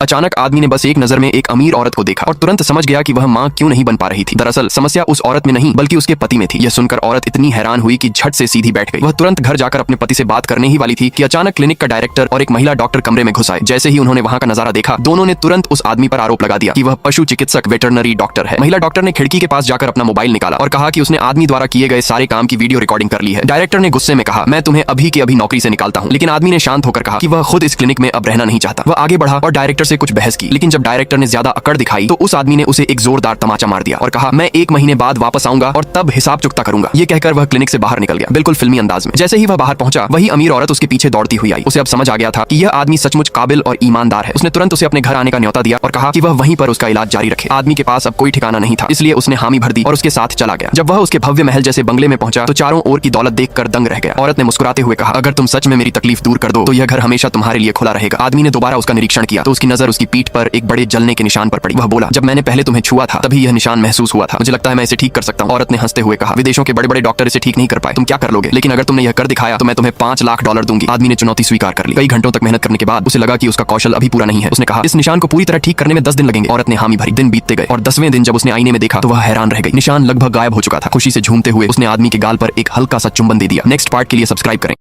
अचानक आदमी ने बस एक नजर में एक अमीर औरत को देखा और तुरंत समझ गया कि वह मां क्यों नहीं बन पा रही थी। दरअसल समस्या उस औरत में नहीं बल्कि उसके पति में थी। यह सुनकर औरत इतनी हैरान हुई कि झट से सीधी बैठ गई। वह तुरंत घर जाकर अपने पति से बात करने ही वाली थी कि अचानक क्लिनिक का डायरेक्टर और एक महिला डॉक्टर कमरे में घुस आए। जैसे ही उन्होंने वहां का नजारा देखा, दोनों ने तुरंत उस आदमी पर आरोप लगा दिया कि वह पशु चिकित्सक वेटरनरी डॉक्टर है। महिला डॉक्टर ने खिड़की के पास जाकर अपना मोबाइल निकाला और कहा कि उसने आदमी द्वारा किए गए सारे काम की वीडियो रिकॉर्डिंग कर ली है। डायरेक्टर ने गुस्से में कहा, मैं तुम्हें अभी के अभी नौकरी से निकालता हूँ। लेकिन आदमी ने शांत होकर कहा कि वह खुद इस क्लिनिक में अब रहना नहीं चाहता। वह आगे बढ़ा और डायरेक्टर से कुछ बहस की, लेकिन जब डायरेक्टर ने ज्यादा अकड़ दिखाई तो उस आदमी ने उसे एक जोरदार तमाचा मार दिया और कहा, मैं 1 महीने बाद वापस आऊंगा और तब हिसाब चुकता करूंगा। ये कहकर वह क्लिनिक से बाहर निकल गया, बिल्कुल फिल्मी अंदाज में। जैसे ही वह बाहर पहुंचा, वही अमीर औरत उसके पीछे दौड़ती हुई आई। उसे अब समझ आ गया था कि यह आदमी सचमुच काबिल और ईमानदार है। उसने तुरंत उसे अपने घर आने का न्योता दिया और कहा कि वह वहीं पर उसका इलाज जारी रखे। आदमी के पास अब कोई ठिकाना नहीं था, इसलिए उसने हामी भर दी और उसके साथ चला गया। जब वह उसके भव्य महल जैसे बंगले में पहुंचा तो चारों ओर की दौलत देखकर दंग रह गया। औरत ने मुस्कुराते हुए कहा, अगर तुम सच में मेरी तकलीफ दूर कर दो तो यह घर हमेशा तुम्हारे लिए खुला रहेगा। आदमी ने दोबारा उसका निरीक्षण किया तो उसकी नजर उसकी पीठ पर एक बड़े जलने के निशान पर पड़ी। वह बोला, जब मैंने पहले तुम्हें छुआ था तभी यह निशान महसूस हुआ था। मुझे लगता है मैं इसे ठीक कर सकता हूँ। औरत ने हंसते हुए कहा, विदेशों के बड़े बड़े डॉक्टर इसे ठीक नहीं कर पाए, तुम क्या कर लोगे? लेकिन अगर तुमने यह कर दिखाया तो मैं तुम्हें $5 लाख दूंगी। आदमी ने चुनौती स्वीकार कर ली। कई घंटों तक मेहनत करने के बाद उसे लगा कि उसका कौशल अभी पूरा नहीं है। उसने कहा, इस निशान को पूरी तरह ठीक करने में 10 दिन लगेंगे। औरत ने हामी भरी। दिन बीतते गए और 10वें दिन जब उसने आईने में देखा तो वह हैरान रह गई। निशान लगभग गायब हो चुका था। खुशी से झूमते हुए उसने आदमी के गाल पर एक हल्का सा चुंबन दे दिया। नेक्स्ट पार्ट के लिए सब्सक्राइब करें।